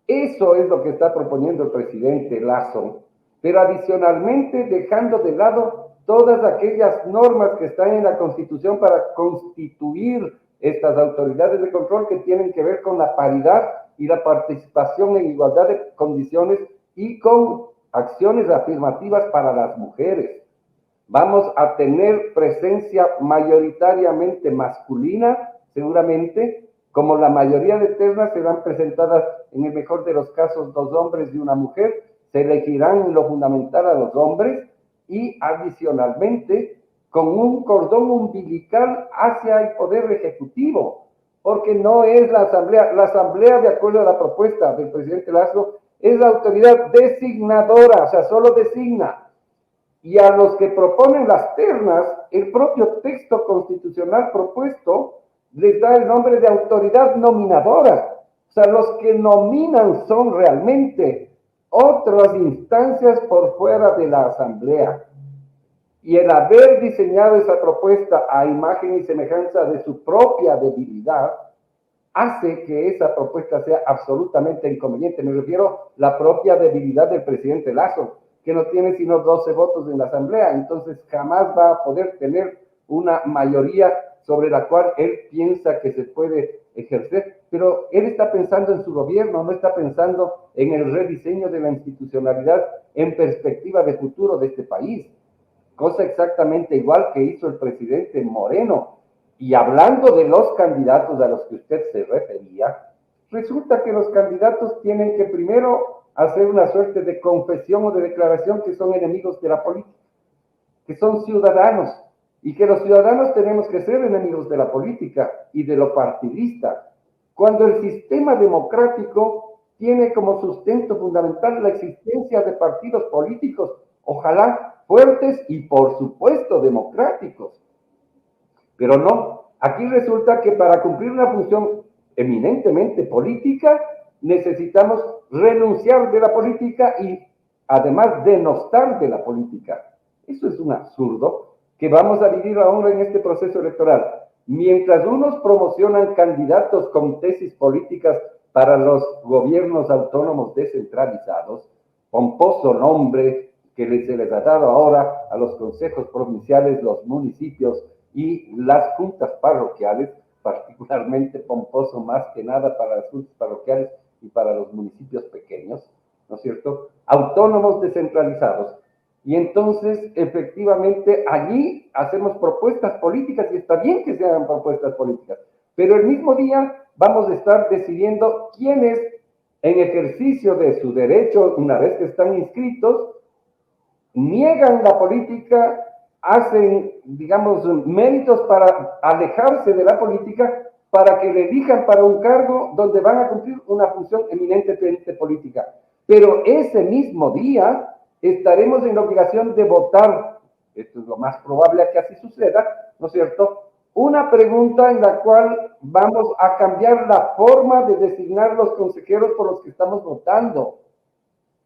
Eso es lo que está proponiendo el presidente Lasso, pero adicionalmente dejando de lado todas aquellas normas que están en la Constitución para constituir estas autoridades de control que tienen que ver con la paridad y la participación en igualdad de condiciones y con acciones afirmativas para las mujeres. Vamos a tener presencia mayoritariamente masculina, seguramente, como la mayoría de ternas serán presentadas en el mejor de los casos 2 hombres y una mujer, se elegirán en lo fundamental a los hombres, y adicionalmente con un cordón umbilical hacia el Poder Ejecutivo, porque no es la Asamblea, de acuerdo a la propuesta del presidente Lazo, es la autoridad designadora, o sea, solo designa. Y a los que proponen las ternas, el propio texto constitucional propuesto les da el nombre de autoridad nominadora. O sea, los que nominan son realmente otras instancias por fuera de la Asamblea. Y el haber diseñado esa propuesta a imagen y semejanza de su propia debilidad, hace que esa propuesta sea absolutamente inconveniente. Me refiero a la propia debilidad del presidente Lazo, que no tiene sino 12 votos en la Asamblea, entonces jamás va a poder tener una mayoría sobre la cual él piensa que se puede ejercer, pero él está pensando en su gobierno, no está pensando en el rediseño de la institucionalidad en perspectiva de futuro de este país, cosa exactamente igual que hizo el presidente Moreno. Y hablando de los candidatos a los que usted se refería, resulta que los candidatos tienen que primero hacer una suerte de confesión o de declaración que son enemigos de la política, que son ciudadanos, y que los ciudadanos tenemos que ser enemigos de la política y de lo partidista, cuando el sistema democrático tiene como sustento fundamental la existencia de partidos políticos, ojalá fuertes y por supuesto democráticos. Pero no, aquí resulta que para cumplir una función eminentemente política, necesitamos renunciar de la política y además denostar de la política. Eso es un absurdo que vamos a vivir ahora en este proceso electoral. Mientras unos promocionan candidatos con tesis políticas para los gobiernos autónomos descentralizados, pomposo nombre que se les ha dado ahora a los consejos provinciales, los municipios y las juntas parroquiales, particularmente pomposo más que nada para las juntas parroquiales y para los municipios pequeños, ¿no es cierto? Autónomos descentralizados. Y entonces, efectivamente, allí hacemos propuestas políticas y está bien que se hagan propuestas políticas, pero el mismo día vamos a estar decidiendo quiénes, en ejercicio de su derecho, una vez que están inscritos, niegan la política, hacen, digamos, méritos para alejarse de la política, para que le elijan para un cargo donde van a cumplir una función eminentemente política. Pero ese mismo día estaremos en la obligación de votar, esto es lo más probable que así suceda, ¿no es cierto?, una pregunta en la cual vamos a cambiar la forma de designar los consejeros por los que estamos votando.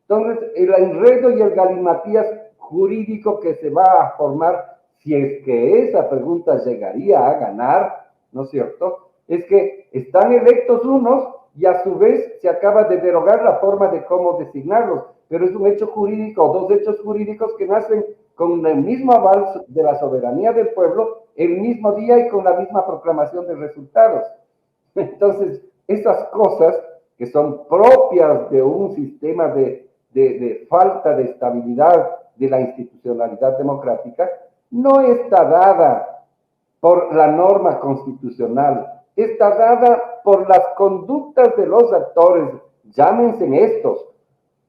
Entonces, el enredo y el galimatías jurídico que se va a formar, si es que esa pregunta llegaría a ganar, ¿no es cierto?, es que están electos unos y a su vez se acaba de derogar la forma de cómo designarlos, pero es un hecho jurídico, dos hechos jurídicos que nacen con el mismo aval de la soberanía del pueblo, el mismo día y con la misma proclamación de resultados. Entonces, esas cosas que son propias de un sistema de falta de estabilidad de la institucionalidad democrática, no está dada por la norma constitucional, está dada por las conductas de los actores, llámense estos,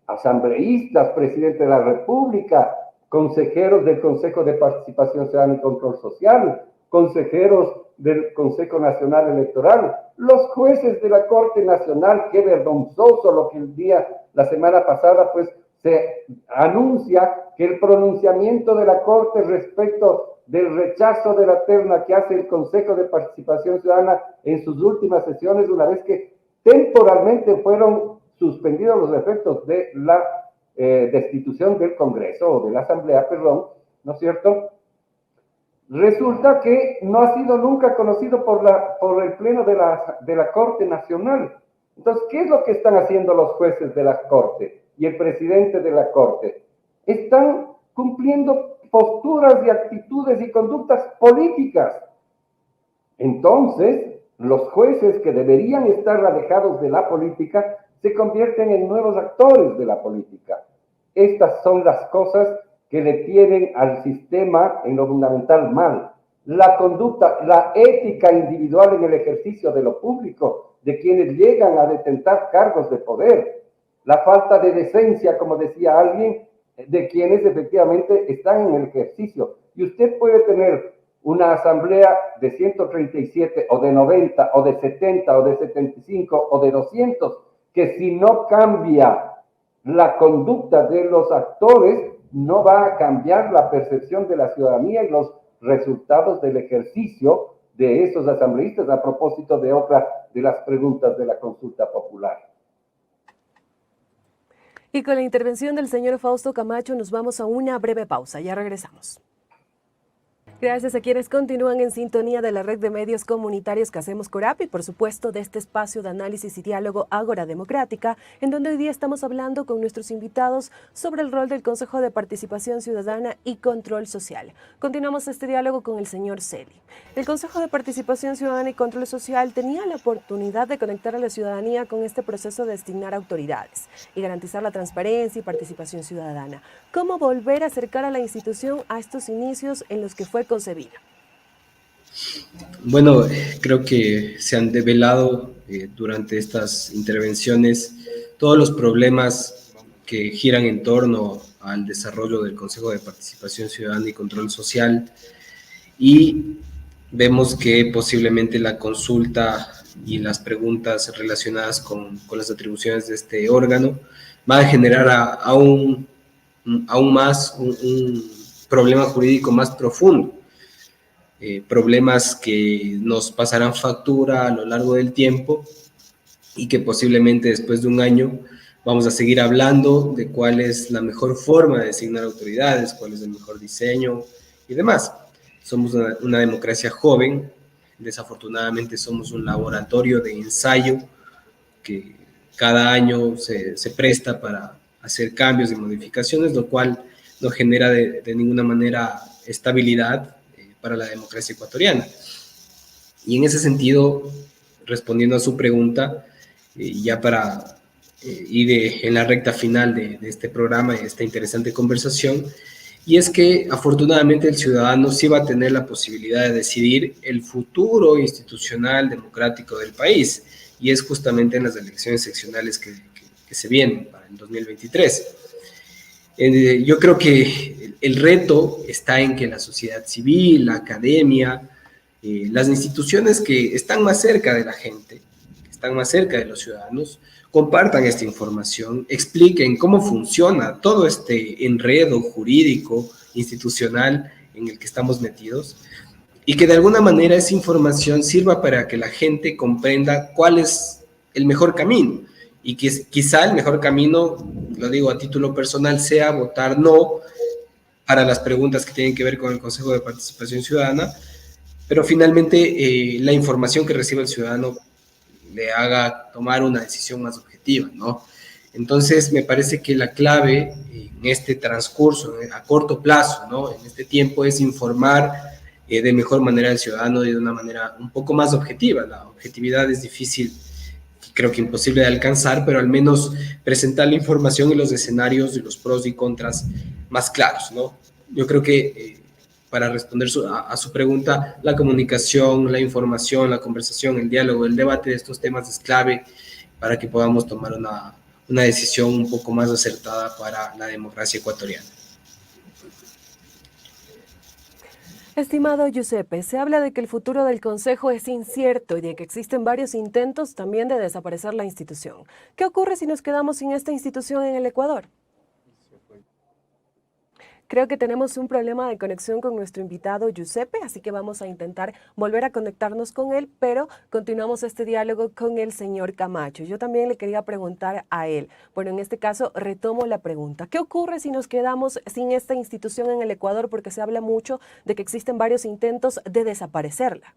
asambleístas, presidente de la República, consejeros del Consejo de Participación Ciudadana y Control Social, consejeros del Consejo Nacional Electoral, los jueces de la Corte Nacional. Qué vergonzoso lo que la semana pasada, pues, se anuncia que el pronunciamiento de la Corte respecto del rechazo de la terna que hace el Consejo de Participación Ciudadana en sus últimas sesiones, una vez que temporalmente fueron suspendidos los efectos de la destitución del Congreso, o de la Asamblea, perdón, ¿no es cierto? Resulta que no ha sido nunca conocido por el Pleno de la Corte Nacional. Entonces, ¿qué es lo que están haciendo los jueces de la Corte y el presidente de la Corte? Están cumpliendo posturas y actitudes y conductas políticas. Entonces, los jueces que deberían estar alejados de la política se convierten en nuevos actores de la política. Estas son las cosas que le tienen al sistema en lo fundamental mal. La conducta, la ética individual en el ejercicio de lo público, de quienes llegan a detentar cargos de poder, la falta de decencia, como decía alguien, de quienes efectivamente están en el ejercicio. Y usted puede tener una asamblea de 137 o de 90 o de 70 o de 75 o de 200, que si no cambia la conducta de los actores, no va a cambiar la percepción de la ciudadanía y los resultados del ejercicio de esos asambleístas, a propósito de otra de las preguntas de la consulta popular. Y con la intervención del señor Fausto Camacho nos vamos a una breve pausa. Ya regresamos. Gracias a quienes continúan en sintonía de la red de medios comunitarios que hacemos Corap y por supuesto de este espacio de análisis y diálogo Ágora Democrática, en donde hoy día estamos hablando con nuestros invitados sobre el rol del Consejo de Participación Ciudadana y Control Social. Continuamos este diálogo con el señor Celi. El Consejo de Participación Ciudadana y Control Social tenía la oportunidad de conectar a la ciudadanía con este proceso de designar autoridades y garantizar la transparencia y participación ciudadana. ¿Cómo volver a acercar a la institución a estos inicios en los que fue concebida? Bueno, creo que se han develado durante estas intervenciones todos los problemas que giran en torno al desarrollo del Consejo de Participación Ciudadana y Control Social, y vemos que posiblemente la consulta y las preguntas relacionadas con las atribuciones de este órgano van a generar aún más un problema jurídico más profundo. Problemas que nos pasarán factura a lo largo del tiempo y que posiblemente después de un año vamos a seguir hablando de cuál es la mejor forma de designar autoridades, cuál es el mejor diseño y demás. Somos una democracia joven, desafortunadamente somos un laboratorio de ensayo que cada año se presta para hacer cambios y modificaciones, lo cual no genera de ninguna manera estabilidad para la democracia ecuatoriana. Y en ese sentido, respondiendo a su pregunta, ya para ir en la recta final de este programa y de esta interesante conversación, y es que afortunadamente el ciudadano sí va a tener la posibilidad de decidir el futuro institucional democrático del país, y es justamente en las elecciones seccionales que se vienen para el 2023. Yo creo que el reto está en que la sociedad civil, la academia, las instituciones que están más cerca de la gente, que están más cerca de los ciudadanos, compartan esta información, expliquen cómo funciona todo este enredo jurídico, institucional en el que estamos metidos, y que de alguna manera esa información sirva para que la gente comprenda cuál es el mejor camino. Y que quizá el mejor camino, lo digo a título personal, sea votar no para las preguntas que tienen que ver con el Consejo de Participación Ciudadana, pero finalmente la información que recibe el ciudadano le haga tomar una decisión más objetiva, ¿no? Entonces, me parece que la clave en este transcurso, a corto plazo, ¿no?, en este tiempo, es informar de mejor manera al ciudadano y de una manera un poco más objetiva. La objetividad es difícil, creo que imposible de alcanzar, pero al menos presentar la información y los escenarios y los pros y contras más claros, ¿no? Yo creo que para responder a su pregunta, la comunicación, la información, la conversación, el diálogo, el debate de estos temas es clave para que podamos tomar una decisión un poco más acertada para la democracia ecuatoriana. Estimado Giuseppe, se habla de que el futuro del Consejo es incierto y de que existen varios intentos también de desaparecer la institución. ¿Qué ocurre si nos quedamos sin esta institución en el Ecuador? Creo que tenemos un problema de conexión con nuestro invitado Giuseppe, así que vamos a intentar volver a conectarnos con él, pero continuamos este diálogo con el señor Camacho. Yo también le quería preguntar a él, bueno, en este caso retomo la pregunta. ¿Qué ocurre si nos quedamos sin esta institución en el Ecuador? Porque se habla mucho de que existen varios intentos de desaparecerla.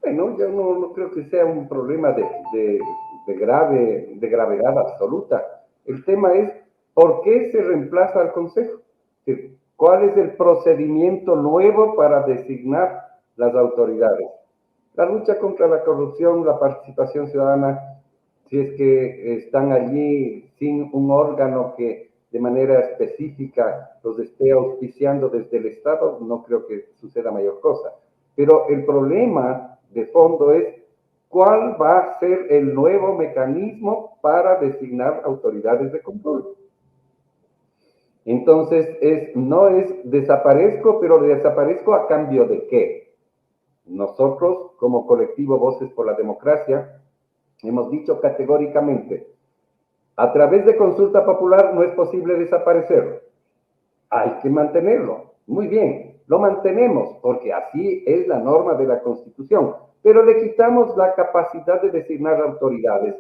Bueno, yo no creo que sea un problema de gravedad absoluta. El tema es, ¿por qué se reemplaza al Consejo? ¿Cuál es el procedimiento nuevo para designar las autoridades? La lucha contra la corrupción, la participación ciudadana, si es que están allí sin un órgano que de manera específica los esté auspiciando desde el Estado, no creo que suceda mayor cosa. Pero el problema de fondo es cuál va a ser el nuevo mecanismo para designar autoridades de control. Entonces, no es desaparezco, pero desaparezco a cambio de qué. Nosotros, como colectivo Voces por la Democracia, hemos dicho categóricamente, a través de consulta popular no es posible desaparecerlo. Hay que mantenerlo. Muy bien, lo mantenemos, porque así es la norma de la Constitución, pero le quitamos la capacidad de designar autoridades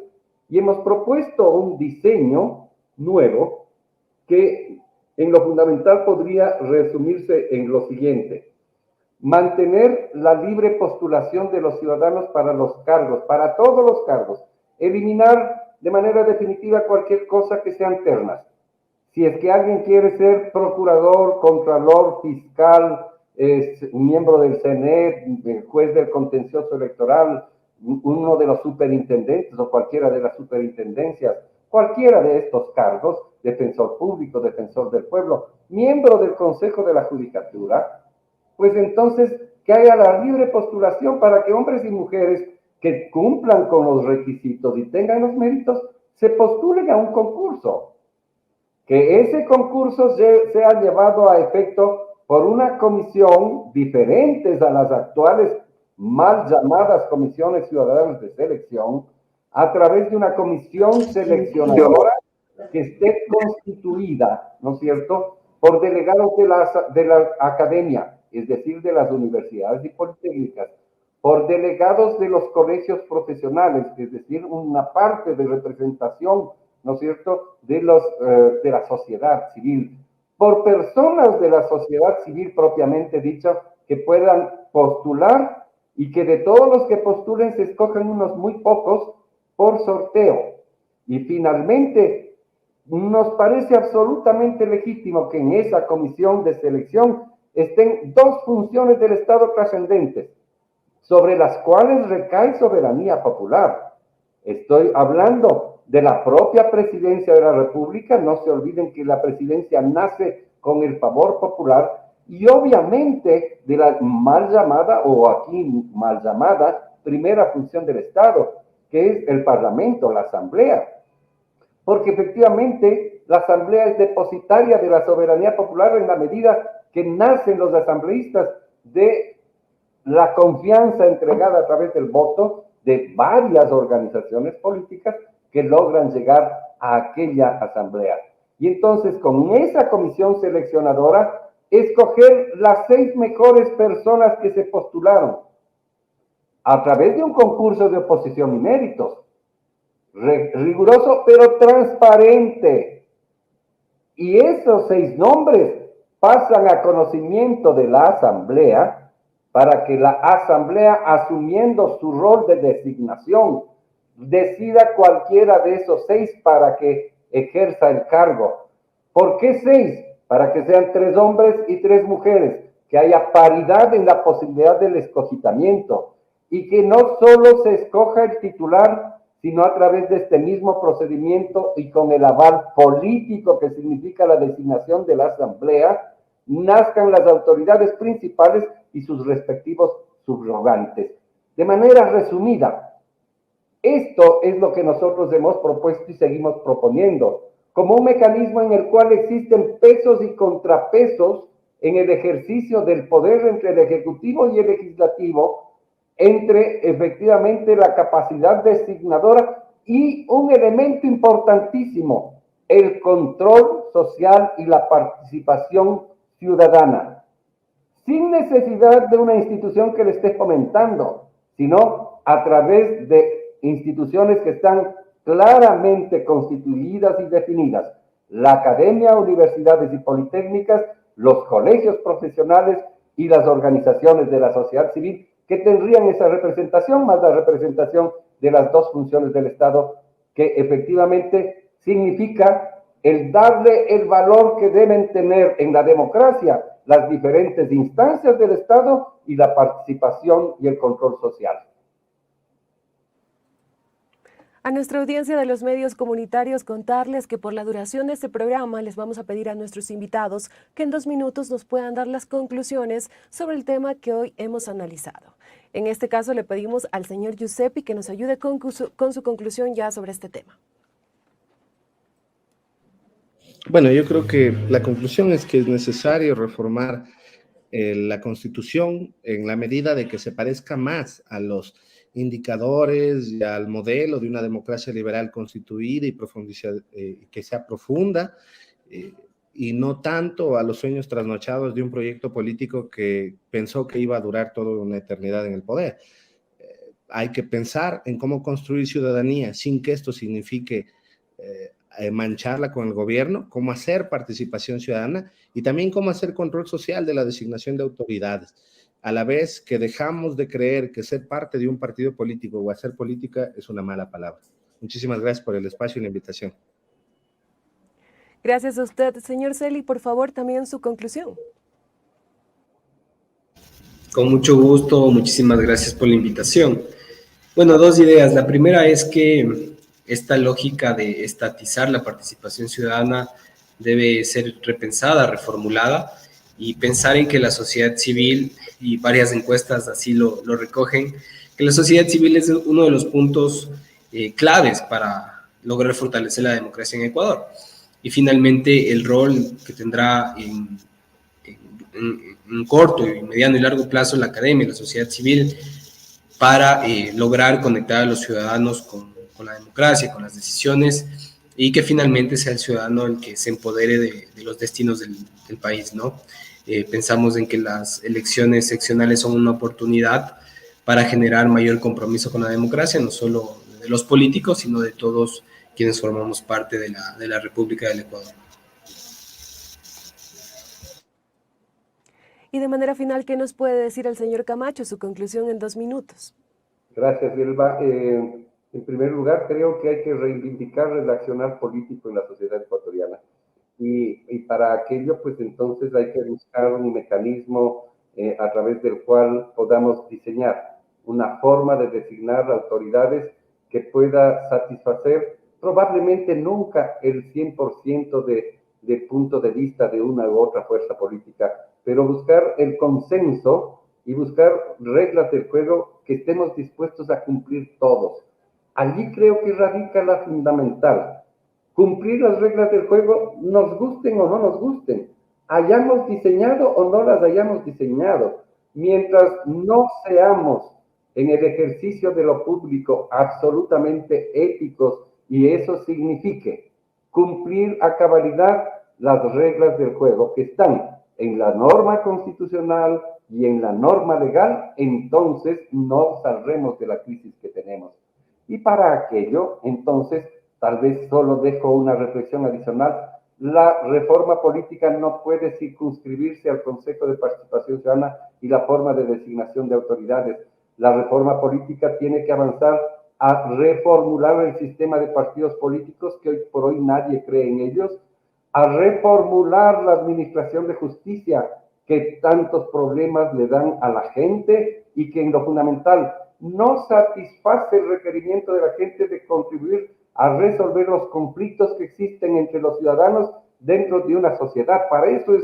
y hemos propuesto un diseño nuevo que en lo fundamental podría resumirse en lo siguiente: mantener la libre postulación de los ciudadanos para los cargos, para todos los cargos, eliminar de manera definitiva cualquier cosa que sean ternas. Si es que alguien quiere ser procurador, contralor, fiscal, miembro del CNE, juez del contencioso electoral, uno de los superintendentes o cualquiera de las superintendencias, cualquiera de estos cargos, defensor público, defensor del pueblo, miembro del Consejo de la Judicatura, pues entonces que haya la libre postulación para que hombres y mujeres que cumplan con los requisitos y tengan los méritos se postulen a un concurso. Que ese concurso sea llevado a efecto por una comisión diferentes a las actuales mal llamadas comisiones ciudadanas de selección, a través de una comisión seleccionadora que esté constituida, ¿no es cierto?, por delegados de la academia, es decir, de las universidades y politécnicas, por delegados de los colegios profesionales, es decir, una parte de representación, ¿no es cierto?, de la sociedad civil, por personas de la sociedad civil propiamente dicha, que puedan postular y que de todos los que postulen se escojan unos muy pocos por sorteo. Y finalmente, nos parece absolutamente legítimo que en esa comisión de selección estén dos funciones del Estado trascendentes, sobre las cuales recae soberanía popular. Estoy hablando de la propia presidencia de la República. No se olviden que la presidencia nace con el favor popular, y obviamente de la mal llamada, o aquí mal llamada, primera función del Estado, que es el Parlamento, la Asamblea. Porque efectivamente la Asamblea es depositaria de la soberanía popular en la medida que nacen los asambleístas de la confianza entregada a través del voto de varias organizaciones políticas que logran llegar a aquella asamblea. Y entonces, con esa comisión seleccionadora, escoger las 6 mejores personas que se postularon a través de un concurso de oposición y méritos, riguroso pero transparente. Y esos 6 nombres pasan a conocimiento de la asamblea, para que la asamblea, asumiendo su rol de designación, decida cualquiera de esos 6 para que ejerza el cargo. ¿Por qué 6? Para que sean 3 hombres y 3 mujeres, que haya paridad en la posibilidad del escogitamiento, y que no solo se escoja el titular, sino a través de este mismo procedimiento y con el aval político que significa la designación de la asamblea, nazcan las autoridades principales y sus respectivos subrogantes. De manera resumida, esto es lo que nosotros hemos propuesto y seguimos proponiendo, como un mecanismo en el cual existen pesos y contrapesos en el ejercicio del poder entre el Ejecutivo y el Legislativo, entre efectivamente la capacidad designadora y un elemento importantísimo, el control social y la participación ciudadana, sin necesidad de una institución que le esté fomentando, sino a través de instituciones que están claramente constituidas y definidas: la academia, universidades y politécnicas, los colegios profesionales y las organizaciones de la sociedad civil, que tendrían esa representación, más la representación de las 2 funciones del Estado, que efectivamente significa el darle el valor que deben tener en la democracia las diferentes instancias del Estado y la participación y el control social. A nuestra audiencia de los medios comunitarios, contarles que por la duración de este programa les vamos a pedir a nuestros invitados que en 2 minutos nos puedan dar las conclusiones sobre el tema que hoy hemos analizado. En este caso le pedimos al señor Giuseppe que nos ayude con su conclusión ya sobre este tema. Bueno, yo creo que la conclusión es que es necesario reformar la Constitución en la medida de que se parezca más a los indicadores y al modelo de una democracia liberal constituida y que sea profunda, eh, y no tanto a los sueños trasnochados de un proyecto político que pensó que iba a durar toda una eternidad en el poder. Hay que pensar en cómo construir ciudadanía sin que esto signifique mancharla con el gobierno, cómo hacer participación ciudadana y también cómo hacer control social de la designación de autoridades. A la vez que dejamos de creer que ser parte de un partido político o hacer política es una mala palabra. Muchísimas gracias por el espacio y la invitación. Gracias a usted, señor Celi. Por favor, también su conclusión. Con mucho gusto, muchísimas gracias por la invitación. Bueno, dos ideas. La primera es que esta lógica de estatizar la participación ciudadana debe ser repensada, reformulada, y pensar en que la sociedad civil, y varias encuestas así lo recogen, que la sociedad civil es uno de los puntos claves para lograr fortalecer la democracia en Ecuador. Y finalmente el rol que tendrá en corto y mediano y largo plazo la academia y la sociedad civil para lograr conectar a los ciudadanos con la democracia, con las decisiones, y que finalmente sea el ciudadano el que se empodere de los destinos del país, ¿no? Pensamos en que las elecciones seccionales son una oportunidad para generar mayor compromiso con la democracia, no solo de los políticos, sino de todos quienes formamos parte de la República del Ecuador. Y de manera final, ¿qué nos puede decir el señor Camacho? Su conclusión en 2 minutos. Gracias, Vilma. En primer lugar, creo que hay que reivindicar el accionar político en la sociedad ecuatoriana. Y para aquello, pues entonces hay que buscar un mecanismo a través del cual podamos diseñar una forma de designar autoridades que pueda satisfacer probablemente nunca el 100% del punto de vista de una u otra fuerza política, pero buscar el consenso y buscar reglas del juego que estemos dispuestos a cumplir todos. Allí creo que radica la fundamental. Cumplir las reglas del juego, nos gusten o no nos gusten, hayamos diseñado o no las hayamos diseñado. Mientras no seamos en el ejercicio de lo público absolutamente éticos y eso signifique cumplir a cabalidad las reglas del juego que están en la norma constitucional y en la norma legal, entonces no saldremos de la crisis que tenemos. Y para aquello, entonces, tal vez solo dejo una reflexión adicional. La reforma política no puede circunscribirse al Consejo de Participación Ciudadana y la forma de designación de autoridades. La reforma política tiene que avanzar a reformular el sistema de partidos políticos, que hoy por hoy nadie cree en ellos, a reformular la administración de justicia, que tantos problemas le dan a la gente y que en lo fundamental no satisface el requerimiento de la gente de contribuir a resolver los conflictos que existen entre los ciudadanos dentro de una sociedad. Para eso es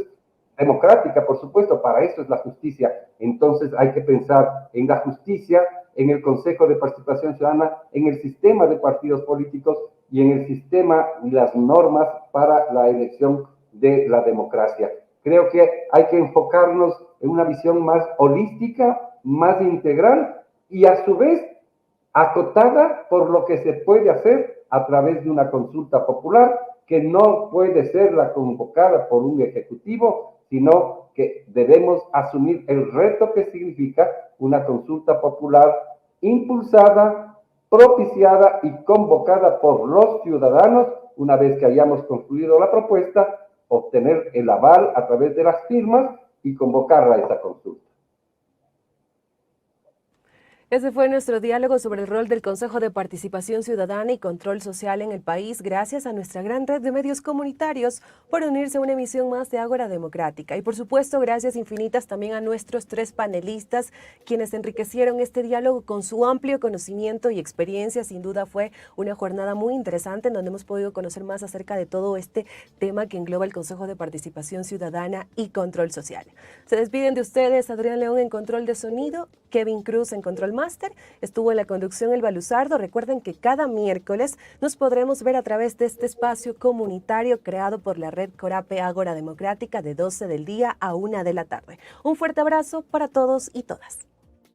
democrática, por supuesto, para eso es la justicia. Entonces hay que pensar en la justicia, en el Consejo de Participación Ciudadana, en el sistema de partidos políticos y en el sistema y las normas para la elección de la democracia. Creo que hay que enfocarnos en una visión más holística, más integral y a su vez acotada por lo que se puede hacer a través de una consulta popular que no puede ser la convocada por un ejecutivo, sino que debemos asumir el reto que significa una consulta popular impulsada, propiciada y convocada por los ciudadanos. Una vez que hayamos concluido la propuesta, obtener el aval a través de las firmas y convocarla a esa consulta. Ese fue nuestro diálogo sobre el rol del Consejo de Participación Ciudadana y Control Social en el país, gracias a nuestra gran red de medios comunitarios por unirse a una emisión más de Ágora Democrática. Y por supuesto, gracias infinitas también a nuestros 3 panelistas, quienes enriquecieron este diálogo con su amplio conocimiento y experiencia. Sin duda fue una jornada muy interesante en donde hemos podido conocer más acerca de todo este tema que engloba el Consejo de Participación Ciudadana y Control Social. Se despiden de ustedes Adrián León en control de sonido, Kevin Cruz en control máster. Estuvo en la conducción Elba Luzardo. Recuerden que cada miércoles nos podremos ver a través de este espacio comunitario creado por la red Corape Ágora Democrática de 12 del día a 1 de la tarde. Un fuerte abrazo para todos y todas.